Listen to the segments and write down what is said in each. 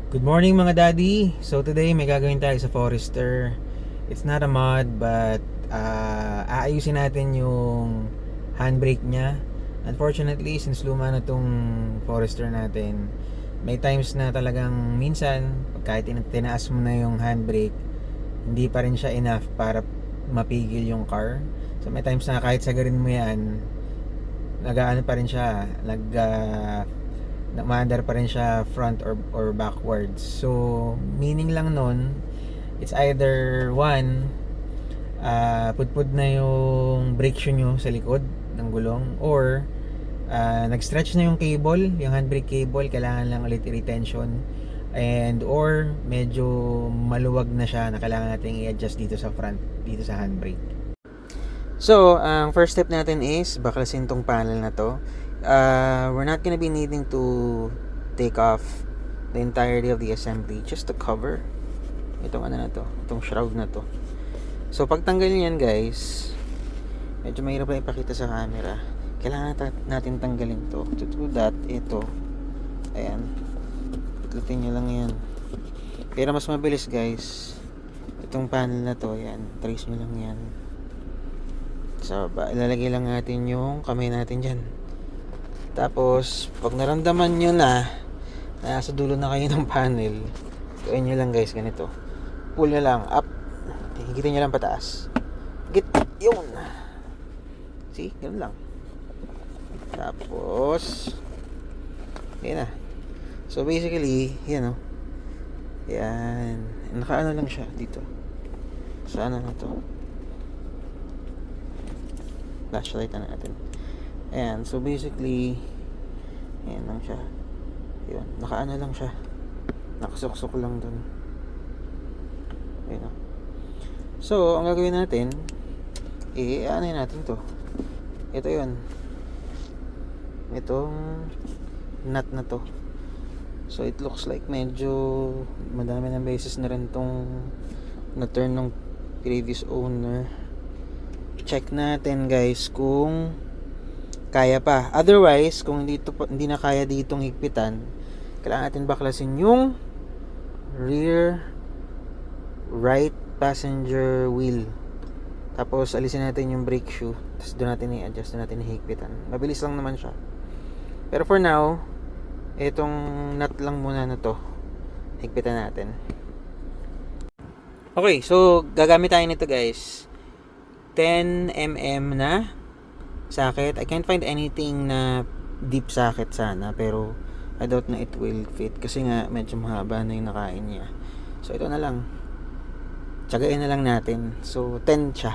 Good morning mga daddy. So today may gagawin tayo sa Forester. It's not a mod but aayusin natin yung handbrake niya. Unfortunately, since luma na tong Forester natin, may times na talagang minsan kahit tinaas mo na yung handbrake, hindi pa rin siya enough para mapigil yung car. So may times na kahit sagarin mo yan, nagaano pa rin siya, umaandar pa rin siya front or backwards. So meaning lang nun, it's either one, pudpud na yung brake shoe nyo sa likod ng gulong, or nag-stretch na yung cable, yung handbrake cable, kailangan lang ulit i-retension, and or medyo maluwag na siya na kailangan natin i-adjust dito sa front, dito sa handbrake. So, ang first step natin is baklasin tong panel na to. We're not gonna be needing to take off the entirety of the assembly, just to cover itong ano na to, itong shroud na to. So, pagtanggal niyan guys, medyo mahirap na ipakita sa camera. Kailangan natin tanggalin to. To do that, ito, ayan, pitlutin nyo lang yan. Pero mas mabilis guys, itong panel na to, ayan, trace nyo lang yan. So, ilalagay lang natin yung kamay natin dyan. Tapos, pag naramdaman nyo na nasa dulo na kayo ng panel, gawin nyo lang guys, ganito. Pull nyo lang, up. Higitin nyo lang pataas. Higit, yun. See, ganun lang. Tapos, yan na. So, basically, yan o. Yan. Nakaano lang siya dito. Sa ano na to. Flashlight na natin. Ayan, so basically, ayan lang siya. Ayan, nakaano lang siya. Nakasuksok lang dun. Ayan o. So, ang gagawin natin, ano natin to. Ito yun. Itong nut na to. So, it looks like medyo madami ng beses na rin tong na-turn ng previous owner. Check natin guys kung kaya pa. Otherwise, kung hindi na kaya ditong higpitan, kailangan natin baklasin yung rear right passenger wheel. Tapos alisin natin yung brake shoe. Tapos doon natin i-adjust, doon natin higpitan. Mabilis lang naman siya. Pero for now, itong nut lang muna na to, higpitan natin. Okay, so gagamit tayo nito guys. 10mm na socket. I can't find anything na deep socket sana, pero I doubt na it will fit kasi nga medyo mahaba na yung nakain niya. So ito na lang, tsagain na lang natin. So 10 siya.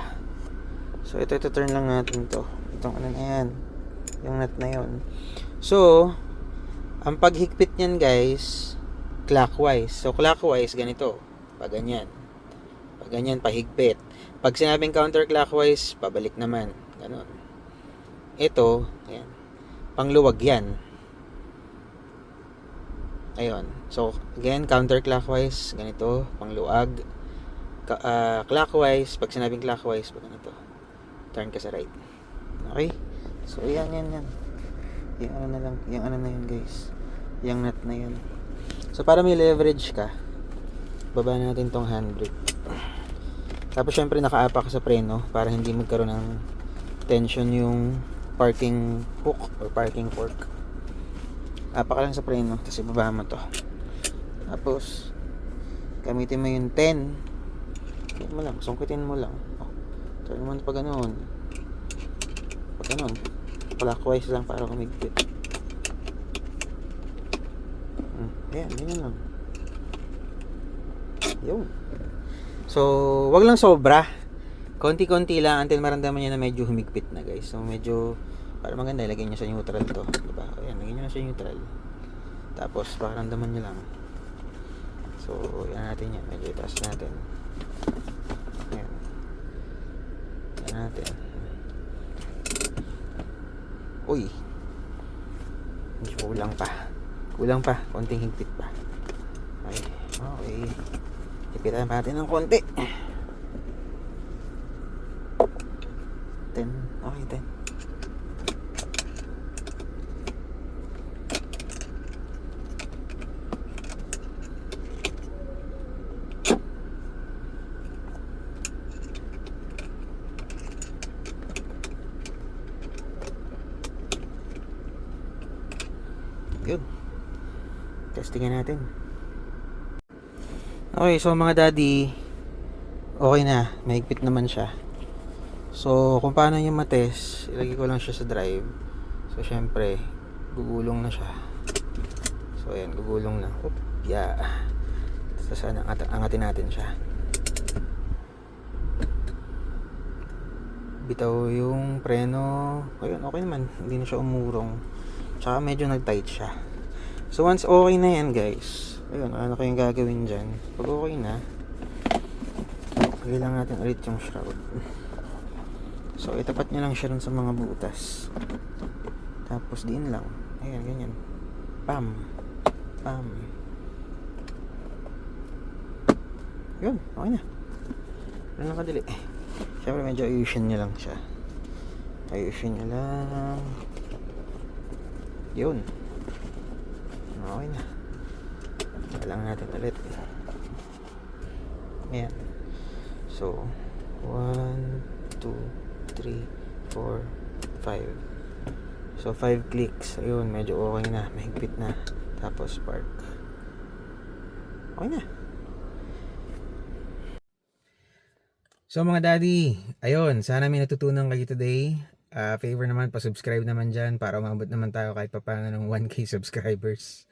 So ito turn lang natin to. Itong ano na yan, yung nut na yon. So ang paghigpit niyan guys, clockwise. So clockwise ganito, pag ganyan. Pag ganyan, pahigpit. Pag sinabing counterclockwise, pabalik naman. Ganon. Ito, ayan, pangluwag yan. Ayun. So, again, counterclockwise, ganito, pangluwag. Clockwise, pag sinabing clockwise, pag ganito, turn ka sa right. Okay? So, yan. Yung ano na lang, yung ano na yun guys. Yung nut na yun. So, para may leverage ka, baba natin tong handbrake. Tapos syempre nakaapa ka sa preno para hindi magkaroon ng tension yung parking hook or parking fork. Apa ka lang sa preno, tapos ibaba mo to. Tapos gamitin mo yung 10. Ganyan mo lang, sungkitin mo lang. Turn mo pa ganun. Pag ganun, clockwise lang para kumigpit. Ayan, ganyan lang. Yun. So, wag lang sobra. Konti-konti lang until maramdaman niya na medyo humigpit na guys. So, medyo para maganda, ilagay niyo sa neutral to. Diba? Ayan, lagay niyo na sa neutral. Tapos, pakiramdaman niyo lang. So, yan natin yan. Medyo itaas natin. Ayan. Yan natin. Uy. Kulang pa. Kulang pa. Konting higpit pa. Okay. Ipitan pa natin ng konti. 10. Okay, 10. Testingin natin. Okay, so mga daddy, okay na, mahigpit naman siya. So kung paano yung matest, ilagay ko lang siya sa drive. So syempre, gugulong na siya. So ayan, gugulong na. Oop, yeah. So sana angatin natin siya. Bitaw yung preno. Ayun, okay naman, hindi na siya umurong. Tsaka medyo nag-tight siya. So once okay na yan guys, ayun, ano kayong gagawin dyan? Pag okay na, lagay lang natin ulit yung shroud. So itapat nyo lang siya rin sa mga butas. Tapos din lang. Ayan, ganyan. Pam. Pam. Yun, okay na. Ano lang kadali. Siyempre medyo ayusin nyo lang siya. Ayusin nyo lang. Yun. Okay na. Kailangan natin ulit. Ayan. So, 1, 2, 3, 4, 5. So 5 clicks. Ayun, medyo okay na, mahigpit na. Tapos spark. Okay na. So mga daddy, ayun, sana may natutunan kayo today. Favor naman, pa-subscribe naman dyan para umabot naman tayo kahit papaano ng 1K subscribers.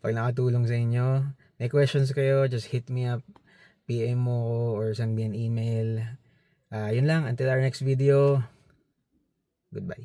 Pag nakatulong sa inyo, may questions kayo, just hit me up, PM mo ko or send me an email. Yun lang, until our next video. Goodbye.